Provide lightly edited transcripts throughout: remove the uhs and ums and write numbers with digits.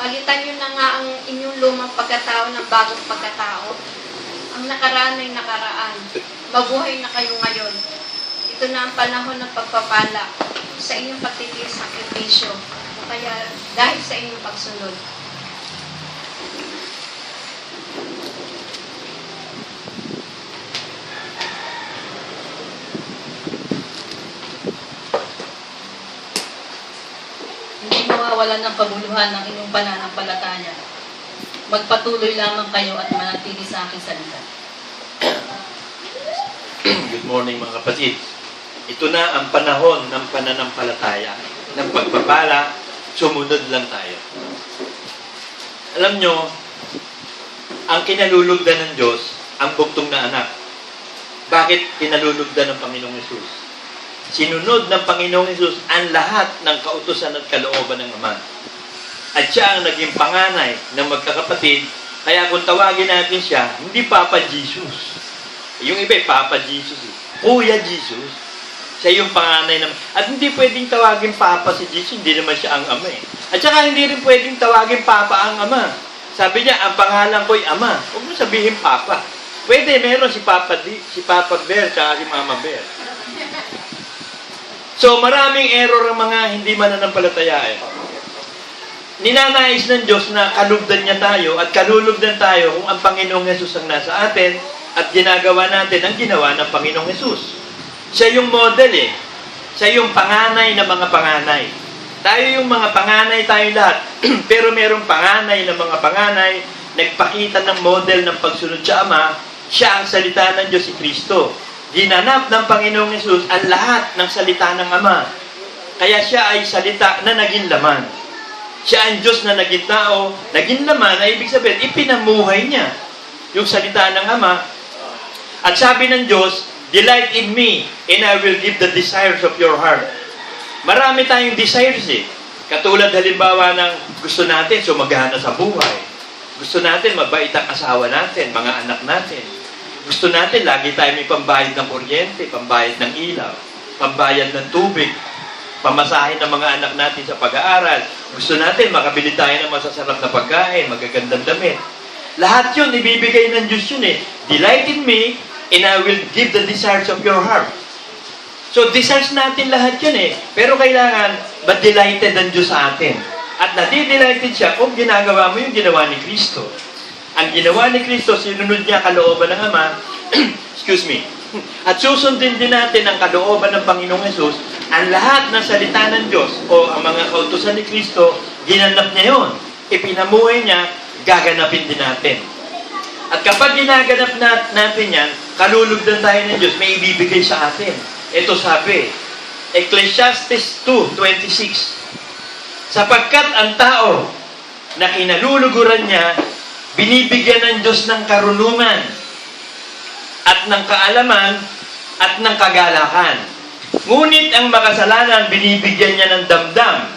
Palitan nyo na nga ang inyong lumang pagkatao ng bagong pagkatao. Ang nakaraan ay nakaraan. Mabuhay na kayo ngayon. Ito na ang panahon ng pagpapala sa inyong pagtitiis sakripisyo. O kaya dahil sa inyong pagsunod. Hindi mawawalan ng kaguluhan ng inyong pananampalataya. Magpatuloy lamang kayo at manatili sa aking salita. Good morning mga kapatid. Ito na ang panahon ng pananampalataya, ng pagpapala, sumunod lang tayo. Alam nyo, ang kinalulugdan ng Diyos, ang buktong na anak. Bakit kinalulugdan ng Panginoong Hesus? Sinunod ng Panginoong Hesus ang lahat ng kautusan at kalooban ng Ama. At siya ang naging panganay ng magkakapatid. Kaya kung tawagin natin siya, hindi Papa Jesus. Yung iba, Papa Jesus. Kuya Jesus. Siya yung panganay naman. At hindi pwedeng tawagin Papa si Jesus, hindi naman siya ang Ama eh. At saka hindi rin pwedeng tawagin Papa ang Ama. Sabi niya, ang pangalan ko'y Ama. Huwag mo sabihin Papa. Pwede, meron si Papa Bear, tsaka si Mama Bear. So, maraming error ang mga hindi mananampalataya eh. Ninanais ng Diyos na kalugdan niya tayo at kalulugdan tayo kung ang Panginoong Hesus ang nasa atin at ginagawa natin ang ginawa ng Panginoong Hesus. Siya yung model eh. Siya yung panganay ng mga panganay. Tayo yung mga panganay tayo lahat. Pero merong panganay ng mga panganay, nagpakita ng model ng pagsunod sa Ama, siya ang salita ng Diyos, si Kristo. Ginanap ng Panginoong Hesus ang lahat ng salita ng Ama. Kaya siya ay salita na naging laman. Siya ang Diyos na naging tao, naging laman, ay ibig sabihin, ipinamuhay niya yung salita ng Ama. At sabi ng Diyos, delight in me, and I will give the desires of your heart. Marami tayong desires eh. Katulad halimbawa ng gusto natin sumagana sa buhay. Gusto natin mabait ang asawa natin, mga anak natin. Gusto natin lagi tayo may pambayad ng kuryente, pambayad ng ilaw, pambayad ng tubig, pamasahin ng mga anak natin sa pag-aaral. Gusto natin makabili tayo ng masasarap na pagkain, magagandang damit. Lahat yun, ibibigay ng Diyos yun eh. Delight in me, and I will give the desires of your heart. So, desires natin lahat yun eh. Pero kailangan, ma-delighted ang Diyos sa atin. At nadi-delighted siya kung ginagawa mo yung ginawa ni Kristo. Ang ginawa ni Kristo, sinunod niya kalooban ng Ama, excuse me, at susundin din natin ang kalooban ng Panginoong Hesus, ang lahat ng salita ng Diyos o ang mga kautusan ni Kristo, ginanap niya yon. Ipinamuhay niya, gaganapin din natin. At kapag ginaganap natin yan, kalulugdan tayo ng Diyos, may ibibigay sa atin. Ito sabi, Ecclesiastes 2:26, sapagkat ang tao na kinaluluguran niya, binibigyan ng Diyos ng karunungan at ng kaalaman at ng kagalakan. Ngunit ang makasalanan, binibigyan niya ng damdam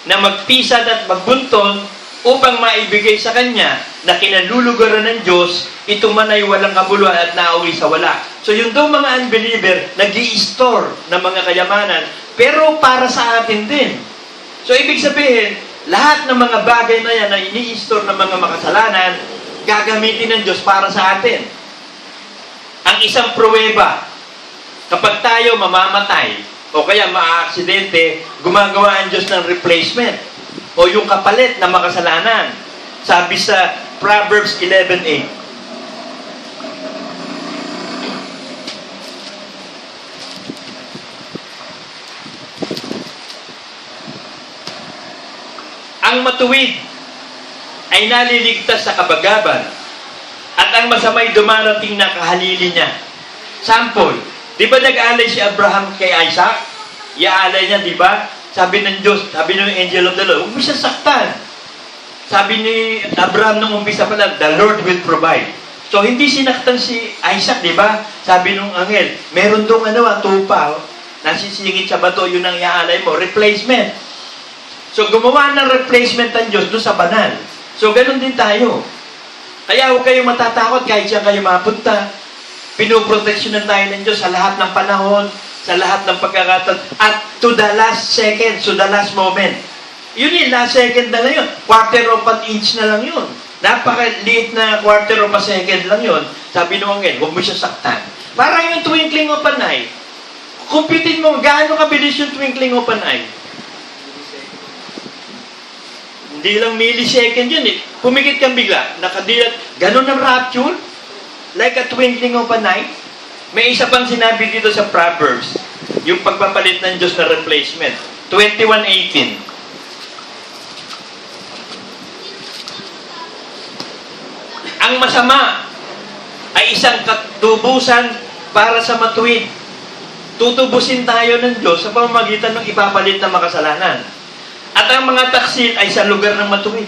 na magpisad at magbunton upang maibigay sa kanya na kinaluluguran ng Diyos, ito man ay walang kabuluhan at nauwi sa wala. So yung daw mga unbeliever, nag-i-store ng mga kayamanan, pero para sa atin din. So ibig sabihin, lahat ng mga bagay na yan na ini-store ng mga makasalanan, gagamitin ng Diyos para sa atin. Ang isang pruweba, kapag tayo mamamatay, o kaya maa-aksidente, gumagawa ang Diyos ng replacement, o yung kapalit na makasalanan. Sabi sa Proverbs 11:8. Ang matuwid ay naliligtas sa kabagaban at ang masamay dumarating na kahalili niya. Sample, di ba nag-aalay si Abraham kay Isaac? Iaalay niya, di ba? Sabi ng Diyos, sabi ng angel of the Lord, huwag mo siya saktan. Sabi ni Abraham nung umpisa pa lang, the Lord will provide. So, hindi sinaktan si Isaac, di ba? Sabi nung angel, meron dong tupa, nasisingit sa bato, yun ang iaalay mo, replacement. So, gumawa ng replacement ang Diyos doon sa banal. So, ganun din tayo. Kaya huwag kayong matatakot kahit siya kayo mapunta. Pinoproteksyonan tayo ng Diyos sa lahat ng panahon, sa lahat ng pagkakataon, at to the last second, to the last moment. Yun yung last second na lang yun. Quarter of an inch na lang yun. Napakaliit na quarter of a second lang yun. Sabi nung angel, huwag mo siya saktan. Parang yung twinkling of an eye. Kumpitin mo, gaano kabilis yung twinkling of an eye? Hindi lang millisecond yun eh. Pumikit kang bigla, nakadilat. Ganon ang rapture? Like a twinkling of an eye? May isa pang sinabi dito sa Proverbs, yung pagpapalit ng Diyos na replacement. 21:18. Ang masama ay isang katubusan para sa matuwid. Tutubusin tayo ng Diyos sa pamamagitan ng ipapalit na makasalanan. At ang mga taksil ay sa lugar ng matuwid.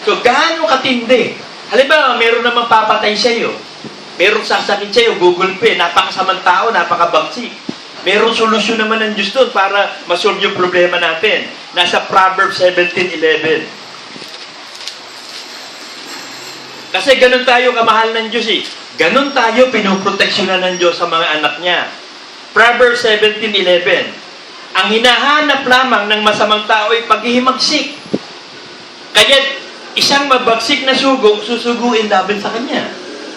So, gaano katindi? Halimbawa, meron namang papatay sa iyo. Merong sasakit sa iyo, Google Pay, napakasamang tao, napakabagsik. Merong solusyon naman ng Diyos doon para masolve yung problema natin. Nasa Proverbs 17:11. Kasi ganun tayo kamahal ng Diyos eh. Ganun tayo pinoproteksyonan ng Diyos sa mga anak niya. Proverbs 17:11. Ang hinahanap lamang ng masamang tao ay paghihimagsik. Kaya isang mabagsik na sugo, susuguin laban sa kanya.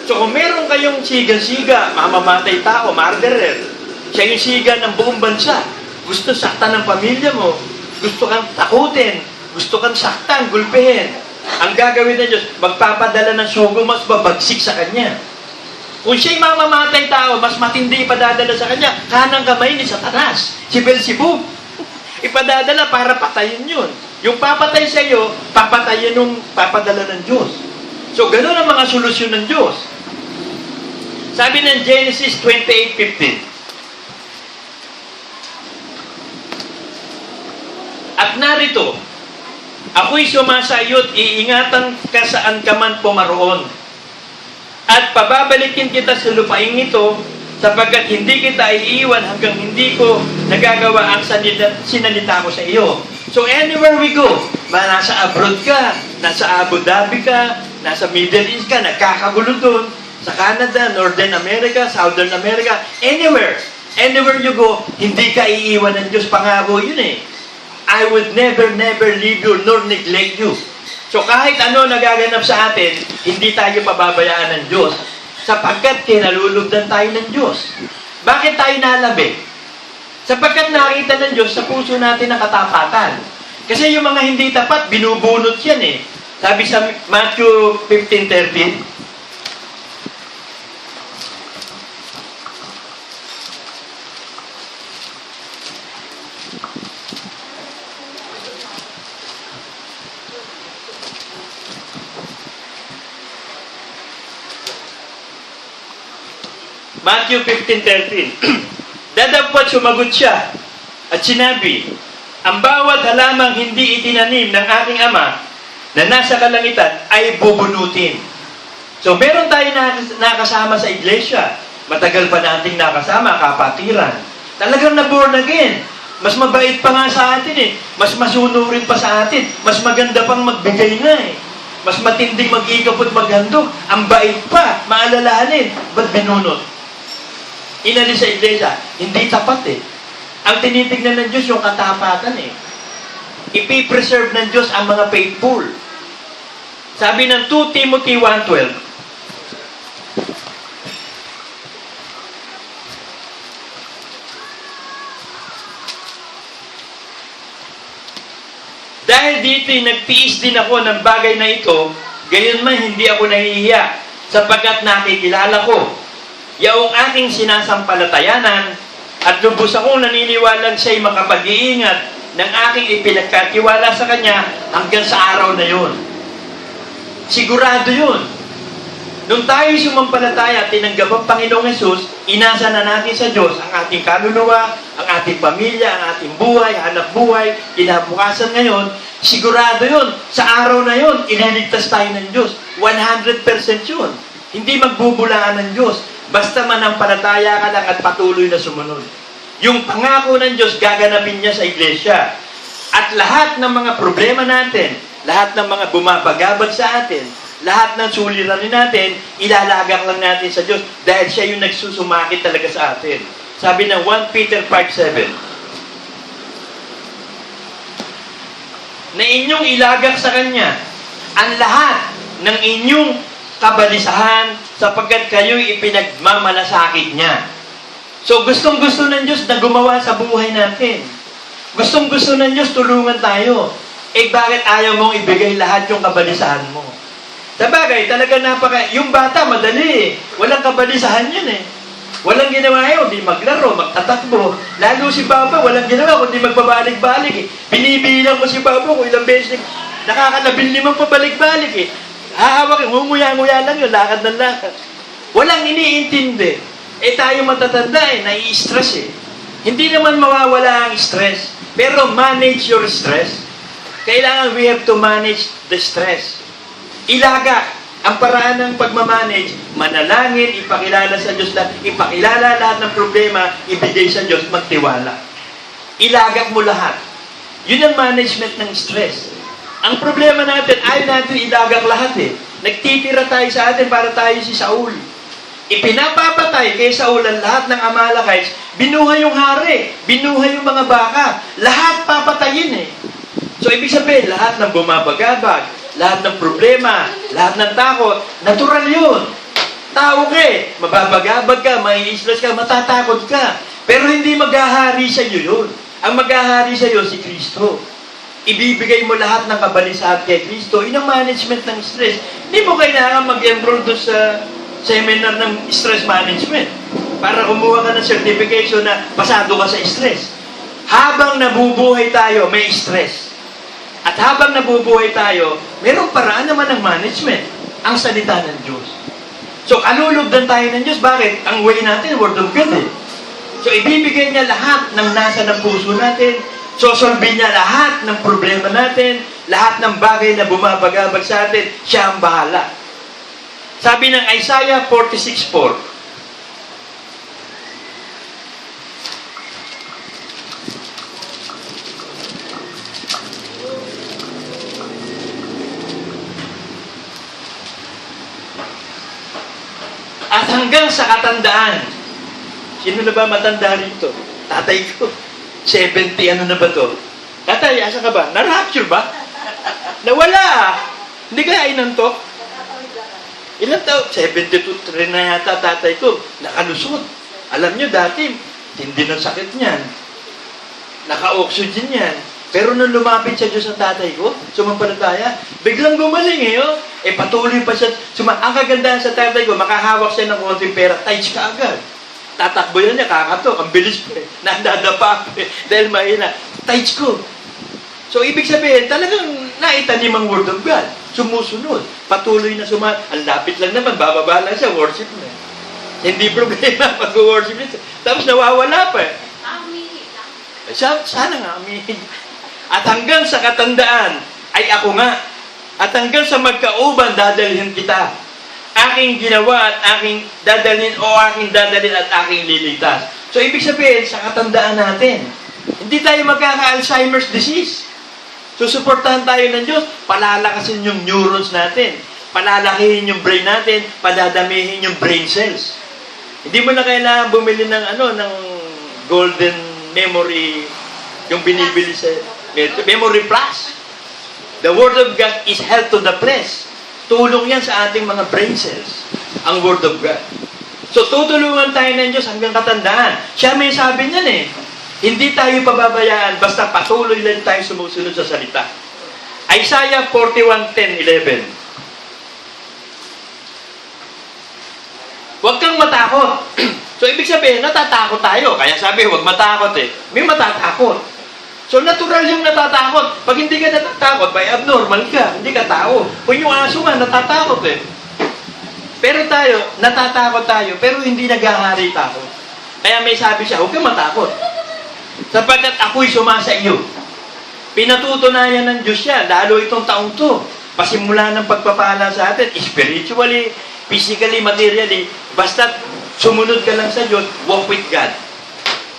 So kung meron kayong siga-siga, mamamatay tao, murderer, siya yung siga ng buong bansa, gusto saktan ng pamilya mo, gusto kang takutin, gusto kang saktan, gulpihin, ang gagawin ng Diyos, magpapadala ng sugo, mas babagsik sa kanya. Kung siya'y mamamatay tao, mas matindi ipadadala sa kanya, kanang kamay ni Satanas, si Beelzebub. Ipadadala para patayin yun. Yung papatay sa iyo, papatayin yung papadala ng Diyos. So, ganun ang mga solusyon ng Diyos. Sabi ng Genesis 28:15. At narito, ako'y sumasayot, iingatan ka saan ka man pumaroon. At pababalikin kita sa lupaing ito, sapagkat hindi kita iiwan hanggang hindi ko nagagawa ang sinalita ko sa iyo. So anywhere we go, nasa abroad ka, nasa Abu Dhabi ka, nasa Middle East ka, nagkakagulo doon, sa Canada, Northern America, Southern America, anywhere you go, hindi ka iiwan ng Diyos. Pangako yun eh. I would never leave you nor neglect you. So kahit ano nagaganap sa atin, hindi tayo pababayaan ng Diyos sapagkat kinalulugdan tayo ng Diyos. Bakit tayo nalabi? Sapagkat nakita ng Diyos sa puso natin ang katapatan. Kasi yung mga hindi tapat, binubunot yan eh. Sabi sa Matthew 15:13, Matthew 15:13. Dadapot sumagot siya at sinabi, ang bawat halamang hindi itinanim ng aking ama na nasa kalangitan ay bubunutin. So meron tayo nakasama sa iglesia. Matagal pa nating nakasama, kapatiran. Talagang na-born again. Mas mabait pa nga sa atin eh. Mas masunurin pa sa atin. Mas maganda pang magbigay na eh. Mas matinding mag-ikap at maghandog. Ang bait pa, maalalahanin. Ba't binunot? Inalis sa iglesia, hindi tapat eh. Ang tinitignan ng Diyos yung katapatan eh. Ipipreserve ng Diyos ang mga faithful. Sabi ng 2 Timothy 1:12, dahil dito'y nagtiis din ako ng bagay na ito, gayon man hindi ako nahihiya, sapagkat nakikilala ko yaong aking sinasampalatayanan at lubos akong naniniwalang siya'y makapag-iingat ng aking ipinagkatiwala sa kanya hanggang sa araw na yun. Sigurado yun. Nung tayo sumampalataya at tinanggap ang Panginoong Hesus, inasa na natin sa Diyos ang ating kaluluwa, ang ating pamilya, ang ating buhay, hanap buhay, kinabukasan ngayon. Sigurado yun. Sa araw na yun, ililigtas tayo ng Diyos. 100% yun. Hindi magbubulaan ng Diyos. Basta manampalataya ka lang at patuloy na sumunod. Yung pangako ng Diyos, gaganapin niya sa iglesia. At lahat ng mga problema natin, lahat ng mga bumabagabag sa atin, lahat ng suliranin natin, ilalagak lang natin sa Diyos dahil siya yung nagsusumakit talaga sa atin. Sabi ng 1 Peter 5:7, na inyong ilagak sa Kanya ang lahat ng inyong kabalisahan sapagkat kayo'y ipinagmamalasakit niya. So, gustong-gusto ng Diyos na gumawa sa buhay natin. Gustong-gusto ng Diyos tulungan tayo. Eh, bakit ayaw mong ibigay lahat yung kabalisahan mo? Sabagay, talaga yung bata, madali eh. Walang kabalisahan yun eh. Walang ginawa yun, di maglaro, magtatakbo. Lalo si Papa, walang ginawa, kundi magbabalik-balik eh. Binibilang ko si Papa kung ilang beses, nakaka-15 pabalik-balik eh. Hahawakin, nguya-nguya lang yun, lakad ng lakad. Walang iniintindi. Eh tayo matatanda eh, nai-stress eh. Hindi naman mawawala ang stress, pero manage your stress. Kailangan we have to manage the stress. Ilaga ang paraan ng pagmamanage, manalangin, ipakilala sa Diyos lahat, ipakilala lahat ng problema, ibigay sa Diyos, magtiwala. Ilagak mo lahat. Yun ang management ng stress. Ang problema natin, ayaw natin ilagak lahat eh. Nagtitira tayo sa atin para tayo si Saul. Ipinapapatay kay Saul ang lahat ng Amalekites, binuhay yung hari, binuhay yung mga baka, lahat papatayin eh. So, ibig sabihin, lahat ng bumabagabag, lahat ng problema, lahat ng takot, natural yun. Tao ka eh, mababagabag ka, mai-stress ka, matatakot ka. Pero hindi maghahari sa iyo yun. Ang maghahari sa iyo si Kristo. Ibibigay mo lahat ng kabalisahan kay Kristo. Yun ang management ng stress. Hindi mo kailangan mag-enroll doon sa seminar ng stress management para kumuha ka ng certification na pasado ka sa stress. Habang nabubuhay tayo, may stress. At habang nabubuhay tayo, mayroong paraan naman ng management, ang salita ng Diyos. So, kalulugdan tayo ng Diyos. Bakit? Ang way natin, Word of God eh. So, ibibigay niya lahat ng nasa ng puso natin. Sosolve niya lahat ng problema natin, lahat ng bagay na bumabagabag sa atin, siya ang bahala. Sabi ng Isaiah 46:4, at hanggang sa katandaan. Sino na ba matanda rito? Tatay ko. 70, ano na ba to? Tatay, asa ka ba? Na-rapture ba? Nawala. Hindi kaya inantok? Ilan taon? 72 rin na yata tatay ko. Nakalusot. Alam nyo dati, hindi ng sakit niyan. Naka-oxygen yan. Pero nung lumapit sa Diyos ang tatay ko, sumampalataya, biglang gumaling eh. Oh. Eh patuloy pa siya. Ang kagandahan sa tatay ko, makahawak siya ng konting pera, tight ka agad. Tatakbo yan niya, kakatok, ang bilis pa eh. Nadadapa eh. Dahil mahina. Tight ko. So, ibig sabihin, talagang naitanim ang Word of God. Sumusunod. Patuloy na ang lapit lang naman, bababa lang siya, worship na. Hindi problema pag-worship niya. Tapos nawawala pa eh. Sana nga, amin. At hanggang sa katandaan, ay ako nga. At hanggang sa magkauban, dadalhin kita. Aking ginawa at aking dadalhin o aking dadalhin at aking liligtas. So, ibig sabihin, sa katandaan natin, hindi tayo magkaka-Alzheimer's disease. Susuportahan tayo ng Diyos, palalakasin yung neurons natin, palalakihin yung brain natin, padadamihin yung brain cells. Hindi mo na kailangan bumili ng ng golden memory, yung binibili sa Memory Plus. The Word of God is health to the flesh. Tulong yan sa ating mga brain cells, ang Word of God. So, tutulungan tayo ng Diyos hanggang katandaan. Siya may sabi niyan eh, hindi tayo pababayaan basta patuloy lang tayo sumusunod sa salita. Isaiah 41:10-11. Huwag kang matakot. So, ibig sabihin, natatakot tayo. Kaya sabi, huwag matakot eh. May matatakot. So, natural yung natatakot. Pag hindi ka natatakot, by abnormal ka. Hindi ka tao. Kung yung aso nga, natatakot eh. Pero tayo, natatakot tayo, pero hindi naghahari takot. Kaya may sabi siya, huwag kang matakot. Sapagkat ako'y sumasa iyo. Pinatutunayan ng Diyos siya, lalo itong taong to. Pasimula ng pagpapala sa atin, spiritually, physically, materially, basta sumunod ka lang sa Diyos, walk with God.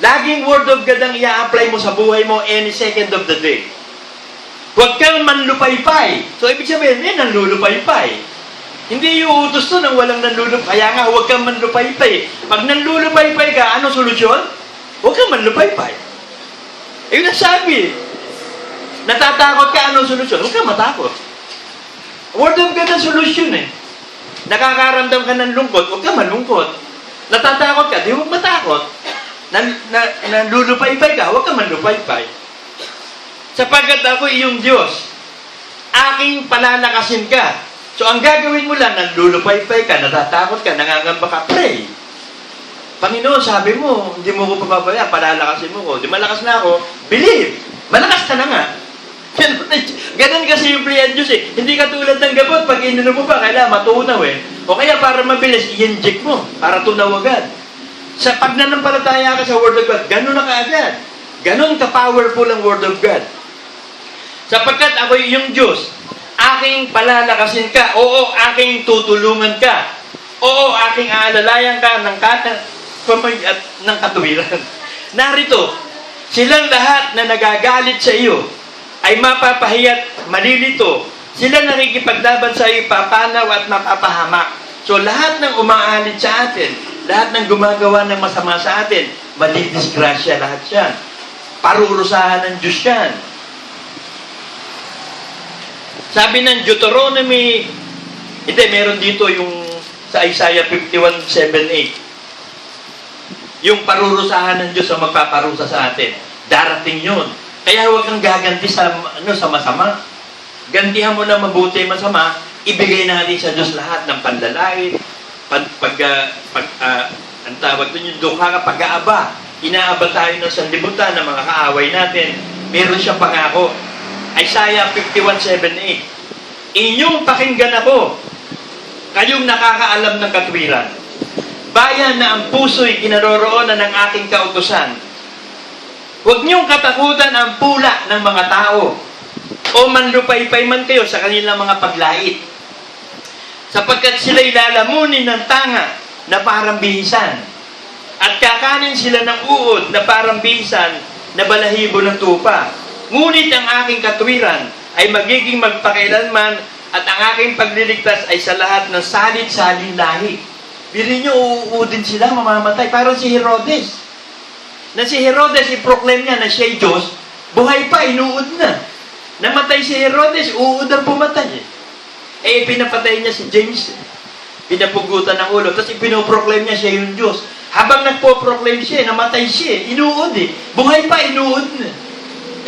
Laging Word of God ang i-apply mo sa buhay mo any second of the day. Huwag kang manlupaypay. So, ibig sabihin, nanlulupaypay. Hindi yung utos to nang walang nanlulupay. Kaya nga, huwag kang manlupaypay. Pag nanlulupaypay ka, ano solusyon? Huwag kang manlupaypay. Yung nasabi. Natatakot ka, anong solusyon? Huwag ka matakot. Word of God ang solusyon eh. Nakakaramdam ka ng lungkot, huwag ka malungkot. Natatakot ka, di huwag matakot. Nalulupaypay ka, huwag ka manlupaypay. Sapagkat ako iyong Diyos, aking palalakasin ka. So ang gagawin mo lang, nalulupaypay ka, natatakot ka, nangangamba ka, pray. Panginoon, sabi mo, hindi mo ko papabaya, palalakasin mo ko. Di malakas na ako, believe. Malakas ka na nga. Ganun kasi yung prayer Diyos eh. Hindi ka tulad ng gamot, pag ininom mo pa, kailangan matunaw eh. O kaya para mabilis, i-inject mo, para tunaw agad. Sa pag nanampalataya ka sa Word of God, ganun na kaagad. Ganun ka-powerful ang Word of God. Sapagkat ako yung Diyos, aking palalakasin ka, oo, aking tutulungan ka, oo, aking aalalayan ka ng at ng katuwiran. Narito, silang lahat na nagagalit sa iyo ay mapapahiya't malilito. Sila nakikipaglaban sa iyo, papanaw at mapapahamak. So lahat ng umaalit sa atin, lahat ng gumagawa ng masama sa atin, madidisgrasya lahat yan. Parurusahan ng Diyos yan. Sabi ng Deuteronomy, hindi, meron dito yung sa Isaiah 51:7-8. Yung parurusahan ng Diyos ang magpaparusa sa atin. Darating yun. Kaya huwag kang gaganti sa masama. Gantihan mo na mabuti masama, ibigay natin sa Diyos lahat ng panlalait, ang tawag doon yung dukha, pag-aaba. Inaaba tayo ng sanlibutan ng mga kaaway natin. Meron siyang pangako. Isaiah 51:7-8. Inyong pakinggan ako, kayong nakakaalam ng katwiran. Bayan na ang puso'y kinaroroonan ng aking kautusan. Huwag niyong katakutan ang pula ng mga tao o manlupaypay man kayo sa kanilang mga paglait. Sapagkat sila'y lalamunin ng tanga na parang bihisan at kakanin sila ng uod na parang bihisan na balahibo ng tupa. Ngunit ang aking katwiran ay magiging magpakailanman at ang aking pagliligtas ay sa lahat ng salit-salin lahi. Bili nyo, uuudin sila, mamamatay. Parang si Herodes. Na si Herodes, i-proclaim niya na siya'y Diyos, buhay pa, inuud na. Namatay si Herodes, uud ang pumatay. Pinapatay niya si James. Pinapugutan ng ulo. Tapos ipinoproclaim niya siya yung Diyos. Habang nagpo-proclaim siya, namatay siya. Inuud buhay pa, inuud na.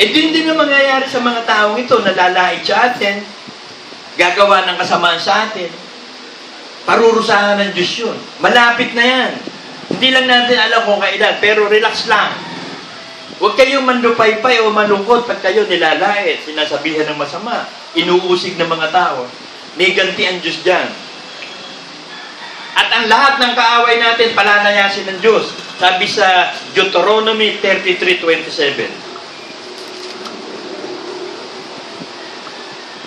Din ang mangyayari sa mga taong ito, nalalait sa atin, gagawa ng kasamaan sa atin. Parurusahan ng Diyos yun. Malapit na yan. Hindi lang natin alam kung kailan, pero relax lang. Huwag kayong manlupaypay o malungkot pag kayo nilalait, sinasabihan ng masama, inuusig ng mga tao. May ganti ang Diyos dyan. At ang lahat ng kaaway natin, palalayasin ng Diyos. Sabi sa Deuteronomy 33:27.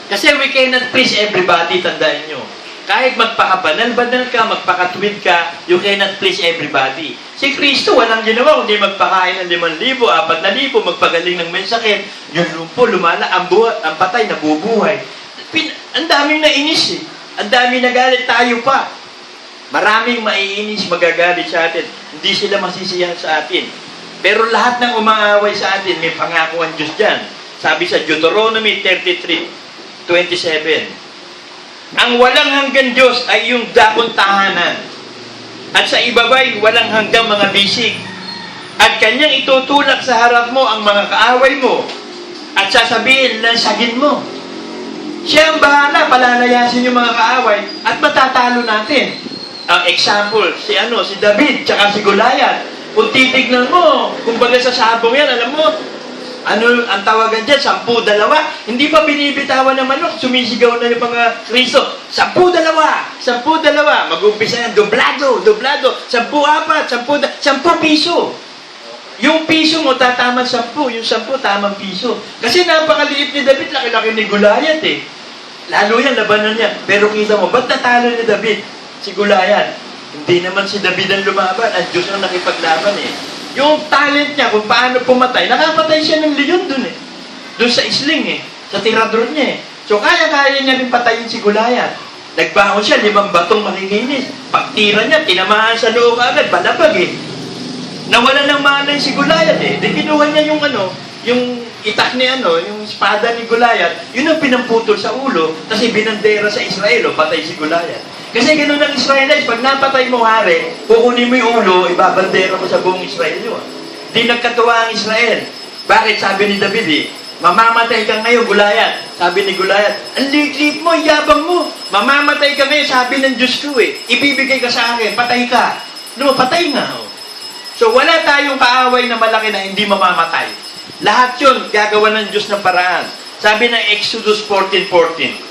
Kasi we cannot please everybody, tandaan nyo. Kahit magpakabanal-banal ka, magpakatwid ka, you cannot please everybody. Si Kristo, walang ginawa, kundi magpakain ng 5,000, 4,000, magpagaling ng may sakit, yung lumpo, lumala, ang patay, nabubuhay. Ang daming nainis eh. Ang daming nagalit, tayo pa. Maraming maiinis, magagalit sa atin. Hindi sila masisiyahan sa atin. Pero lahat ng umaaway sa atin, may pangako ang Diyos dyan. Sabi sa Deuteronomy 33:27. Ang walang hanggan Diyos ay yung dakong tahanan. At sa ibabay, walang hanggang mga bisig. At kanyang itutulak sa harap mo ang mga kaaway mo. At sasabihin, lansagin mo. Siya ang bahala, palalayasin yung mga kaaway. At matatalo natin. Ang example, si David, tsaka si Goliath. Kung titignan mo, kumbaga sa sabong yan, alam mo, ang tawagan dyan, 10-2. Hindi pa binibitawan ng manok, sumisigaw na yung mga Kristo. 10-2. Mag-umpisa yan, doblado. 10-4, 10 piso. Yung piso mo, tataman 10. Yung 10, tamang piso. Kasi napakaliit ni David, laki-laki ni Goliath eh. Lalo yan, labanan niya. Pero kita mo, ba't natalo ni David? Si Goliath. Hindi naman si David ang lumaban. Ang Diyos ang nakipaglaban eh. Yung talent niya, kung paano pumatay, nakapatay siya ng leon dun eh. Dun sa isling eh. Sa tirador niya eh. So kaya-kaya niya rin patayin si Goliath. Nagbangon siya, 5 batong makikinis. Pagtira niya, tinamaan sa noo agad, balabag eh. Nawala ng malay si Goliath eh. Di kinuha niya yung itak ni yung espada ni Goliath, yun ang pinamputol sa ulo, tapos ibinandera sa Israel, patay si Goliath. Kasi ganoon ang Israelites, pag napatay mo hari, kukunin mo yung ulo, ibabandera mo sa buong Israel yun. Di nagkatuwa ang Israel. Bakit? Sabi ni David mamamatay ka ngayon, Goliath. Sabi ni Goliath, ang liit-liit mo, yabang mo. Mamamatay ka ngayon, sabi ng Diyos ko ibibigay ka sa akin, patay ka. Patay nga. So wala tayong kaaway na malaki na hindi mamamatay. Lahat yun, gagawa ng Diyos ng paraan. Sabi ng Exodus 14:14.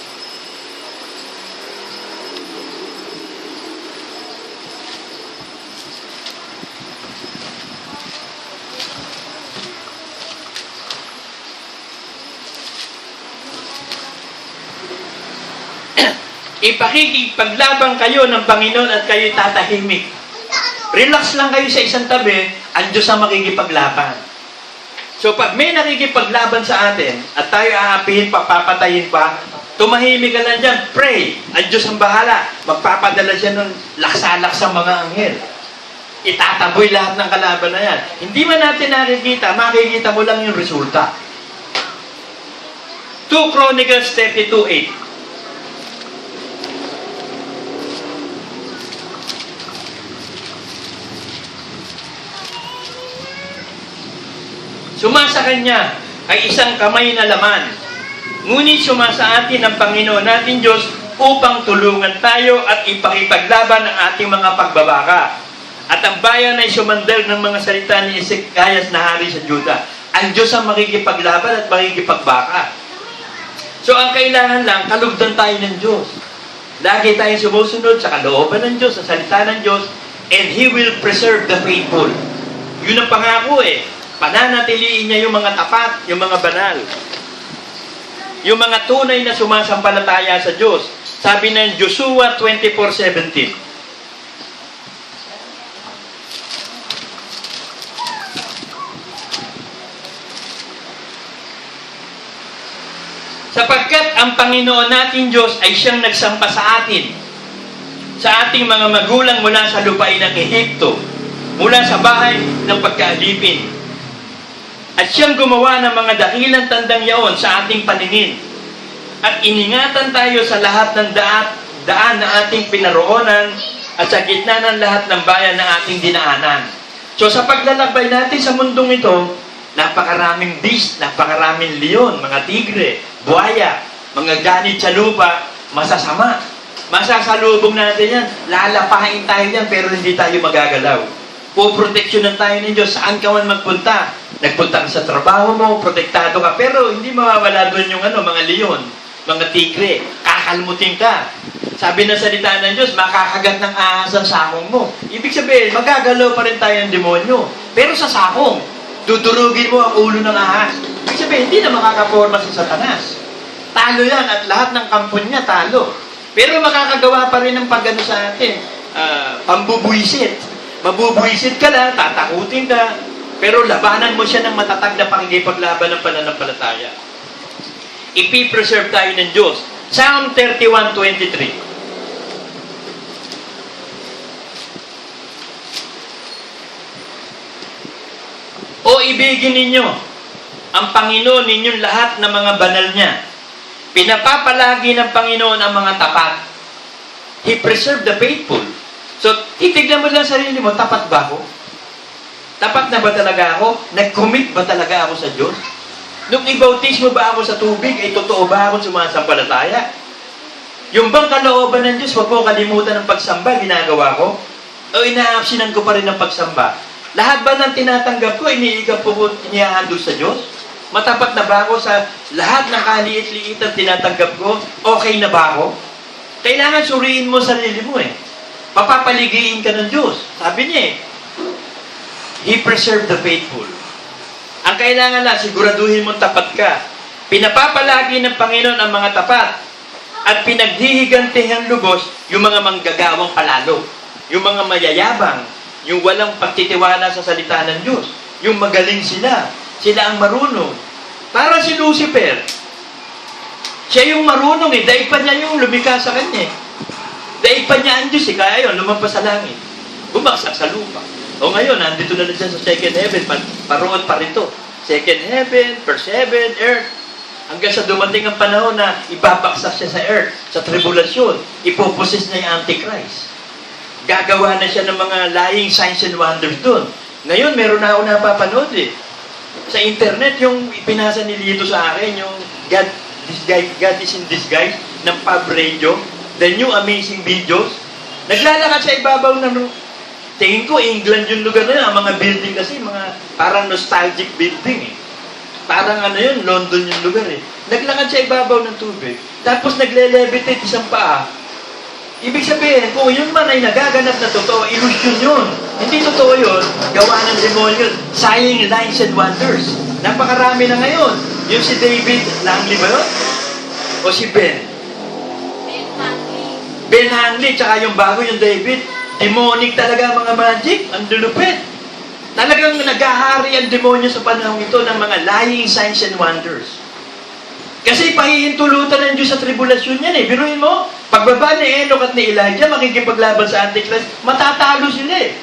Ipakikipaglaban kayo ng Panginoon at kayo'y tatahimik. Relax lang kayo sa isang tabi, ang Diyos ang makikipaglaban. So pag may nakikipaglaban sa atin, at tayo aapihin pa, papatayin pa, tumahimik ka lang dyan, pray. Ang Diyos ang bahala. Magpapadala siya ng laksa-laksa mga anghel. Itataboy lahat ng kalaban na yan. Hindi man natin nakikita, makikita mo lang yung resulta. 2 Chronicles 32:8. Sumasa kanya ay isang kamay na laman. Ngunit sumasa atin ang Panginoon natin Diyos upang tulungan tayo at ipakipaglaban ang ating mga pagbabaka. At ang bayan ay sumandal ng mga salita ni Ezekias na hari sa Juda. Ang Diyos ang makikipaglaban at makikipagbaka. So ang kailangan lang, kalugdan tayo ng Diyos. Lagi tayong sumusunod sa kalooban ng Diyos, sa salita ng Diyos, and He will preserve the faithful. Yun ang pangako Pananatiliin niya yung mga tapat, yung mga banal. Yung mga tunay na sumasampalataya sa Diyos. Sabi ng Joshua 24:17. Sapagkat ang Panginoon natin Diyos ay siyang nagsampa sa atin, sa ating mga magulang mula sa lupain ng Ehipto, mula sa bahay ng pagkaalipin. At siyang gumawa ng mga dakilang tandang yaon sa ating paningin. At iningatan tayo sa lahat ng daan na ating pinaroonan at sa gitna ng lahat ng bayan na ating dinaanan. So sa paglalakbay natin sa mundong ito, napakaraming beast, napakaraming leon, mga tigre, buhaya, mga ganit sa lupa, masasama. Masasalubong natin yan. Lalapahin tayo yan pero hindi tayo magagalaw. Poproteksyonan tayo ng Diyos saan ka man magpunta. Nagpunta ka sa trabaho mo, protektado ka, pero hindi mawawala doon yung mga leon, mga tigre, kakalmutin ka. Sabi na salita ng Diyos, makakagat ng ahas ang sakong mo. Ibig sabihin, magagalaw pa rin tayo ng demonyo. Pero sa sakong, dudurugin mo ang ulo ng ahas. Ibig sabihin, hindi na makakaporma si Satanas. Talo yan at lahat ng kampon niya talo. Pero makakagawa pa rin ng pagano sa atin, pambubuisit. Mabubuisit ka lang, tatakutin ka, pero labanan mo siya ng matatag na pakikipaglaban ng pananampalataya. Ipipreserve tayo ng Diyos. Psalm 31:23. O ibigin ninyo ang Panginoon ninyong lahat ng mga banal niya. Pinapapalagi ng Panginoon ang mga tapat. He preserved the faithful. So, titignan mo lang sarili mo, tapat ba ako? Tapat na ba talaga ako? Nag-commit ba talaga ako sa Diyos? Nung ibautismo ba ako sa tubig, ay totoo ba ako sumasampalataya? Yung bang kalooban ng Diyos, huwag mo kalimutan ng pagsamba, ginagawa ko? O ina-actionan ko pa rin ng pagsamba? Lahat ba ng tinatanggap ko, iniigap ko, inihahandog sa Diyos? Matapat na ba ako sa lahat ng kaliit-liit ang tinatanggap ko? Okay na ba ako? Kailangan suriin mo sarili mo Papapaligiin ka ng Diyos. Sabi niya He preserved the faithful. Ang kailangan lang, siguraduhin mong tapat ka. Pinapapalagi ng Panginoon ang mga tapat at pinaghihigantihan lubos yung mga manggagawang palalo. Yung mga mayayabang, yung walang pagtitiwala sa salita ng Diyos. Yung magaling sila. Sila ang marunong. Para si Lucifer. Siya yung marunong Daig pa niya yung lumikha sa kanya Daig pa niya ang Diyos kaya yun, lumampas sa langit. Bumagsak sa lupa. O ngayon, nandito na siya sa second heaven, paroon pa rito. second heaven, first heaven, earth. Hanggang sa dumating ang panahon na ibabaksak siya sa earth, sa tribulasyon, ipoposes na yung Antichrist. Gagawa na siya ng mga lying signs and wonders doon. Ngayon, meron na ako napapanood eh. Sa internet, yung ipinasa ni Lito sa akin, yung God is in Disguise ng Pub Radio, the new amazing videos. Naglalakad sa ibabaw ng, tingin ko, England yung lugar na yun. Ang mga building kasi, mga parang nostalgic building eh. Parang ano yun, London yung lugar eh. Naglakad sa ibabaw ng tubig, tapos nagle-levitate isang paa. Ibig sabihin, kung yun man ay nagaganap na totoo, illusion yun. Hindi totoo yun, gawa ng demonyo yun. Saying lines and wonders. Napakarami na ngayon. Yung si David Langley ba yun? O si Ben? Ben Hanley. Ben Hanley, tsaka yung bago yung David. Demonic talaga mga magic. Ang lulupit. Talagang naghahari ang demonyo sa panahon ito ng mga lying signs and wonders. Kasi pahihintulutan ng Diyos sa tribulasyon yan eh. Biruin mo, pagbaba ni Enoch at ni Elijah, makikipaglaban sa Antichrist, matatalo sila eh.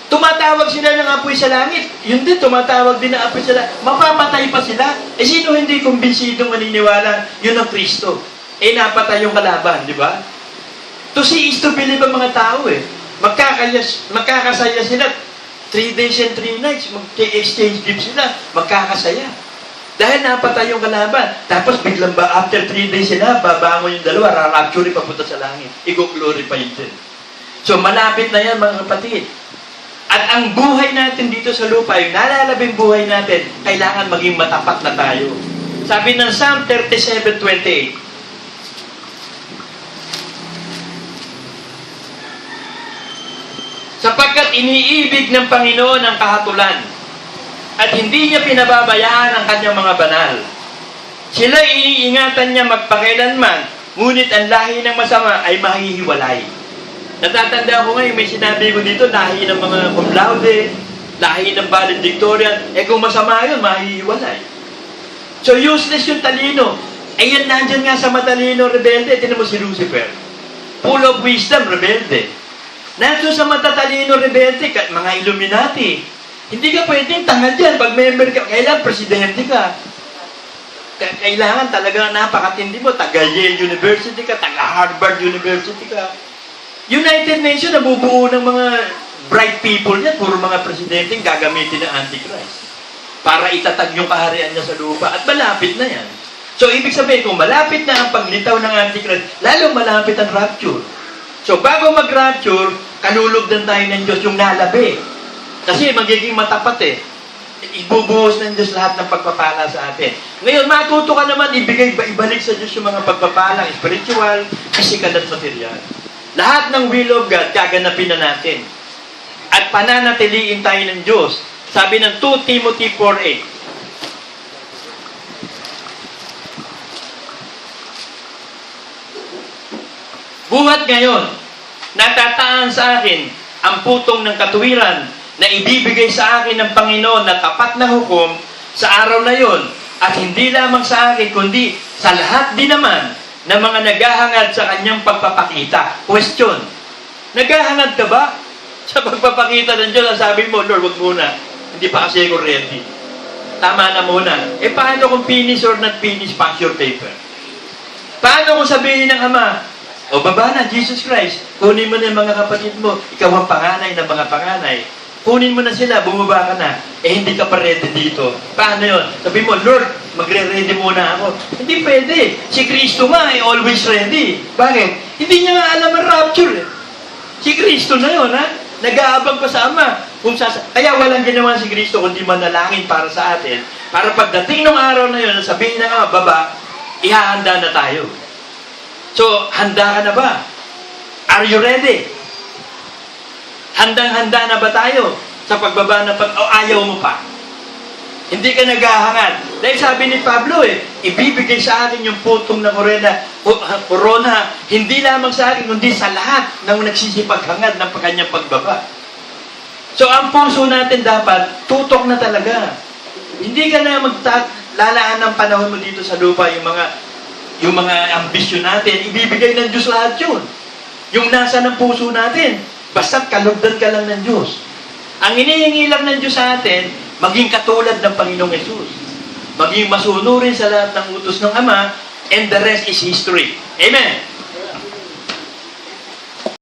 Tumatawag sila ng apoy sa langit. Yun din, tumatawag din ng apoy sa langit. Mapamatay pa sila. Eh sino hindi kumbinsidong maniniwala, yun ang Kristo. Eh napatay yung kalaban, di ba? To see is to believe ang mga tao eh. Magkakasaya sila. 3 days and 3 nights, mag-exchange gifts sila, magkakasaya. Dahil napatay yung kalaban. Tapos biglang ba, after 3 days sila, babangon yung dalawa, rarapture papunta sa langit. I-glorify din. So malapit na yan mga kapatid. At ang buhay natin dito sa lupa, yung nalalabing buhay natin, kailangan maging matapat na tayo. Sabi ng Psalm 37:28, sapagkat iniibig ng Panginoon ang kahatulan at hindi niya pinababayaan ang kanyang mga banal. Sila iniingatan niya magpakailanman, ngunit ang lahi ng masama ay mahihiwalay. Natatanda ko ngayon, may sinabi ko dito, lahi ng mga cum laude, lahi ng valedictorian, kung masama yun, mahihiwalay. So useless yung talino. Yan nandyan nga sa matalino, rebelde. Tinan mo si Lucifer. Full of wisdom, rebelde. Nandun sa matatalino, rebelde, mga Illuminati. Hindi ka pwedeng tanga dyan. Pag member ka, kailangan presidente ka. Kailangan talaga napakatindi mo. Taga-Yale University ka, taga-Harvard University ka. United Nations, nabubuo ng mga bright people yan. Puro mga presidente gagamitin ng Antichrist. Para itatag yung kaharian niya sa lupa. At malapit na yan. So, ibig sabihin, kung malapit na ang paglitaw ng Antichrist, lalong malapit ang rapture. So, bago mag-rapture, kalulugdan tayo ng Diyos yung nalabi. Kasi magiging matapat eh. Ibubuhos ng Diyos lahat ng pagpapala sa atin. Ngayon, matuto ka naman, ibalik sa Diyos yung mga pagpapalang spiritual, physical at material. Lahat ng will of God, gaganapin na natin. At pananatiliin tayo ng Diyos. Sabi ng 2 Timothy 4:8. Buhat ngayon, natataan sa akin ang putong ng katuwiran na ibibigay sa akin ng Panginoon na tapat na hukom sa araw na yon, at hindi lamang sa akin, kundi sa lahat din naman ng mga naghahangad sa kanyang pagpapakita. Question, naghahangad ka ba sa pagpapakita ng Diyos? Sabi mo, Lord, wag muna. Hindi pa kasi ako ready. Tama na muna. Paano kung finish or not finish, pass your paper? Paano kung sabihin ng Ama, o baba na, Jesus Christ, kunin mo na yung mga kapatid mo, ikaw ang panganay ng mga panganay. Kunin mo na sila, bumaba ka na. Hindi ka pa ready dito. Paano yun? Sabi mo, Lord, magre-ready muna ako. Hindi pwede. Si Kristo nga ay always ready. Bakit? Hindi niya nga alam ang rapture. Si Kristo na yun, ha? Nag-aabang pa sa Ama. Kaya walang ginawa si Kristo kundi manalangin para sa atin. Para pagdating ng araw na yun, sabihin ng Ama, baba, ihahanda na tayo. So, handa ka na ba? Are you ready? Handang-handa na ba tayo sa pagbaba na o ayaw mo pa? Hindi ka naghahangad. Dahil sabi ni Pablo ibibigay sa akin yung putong na corona, hindi lamang sa akin, kundi sa lahat ng nagsisipaghangad ng kanyang pagbaba. So, ang puso natin dapat, tutok na talaga. Hindi ka na lalaan ng panahon mo dito sa lupa, yung mga ambisyon natin, ibibigay ng Diyos lahat yun. Yung nasa ng puso natin, basta't kalugdan ka lang ng Diyos. Ang inihingi lang ng Diyos sa atin, Maging katulad ng Panginoong Yesus. Maging masunurin sa lahat ng utos ng Ama, and the rest is history. Amen!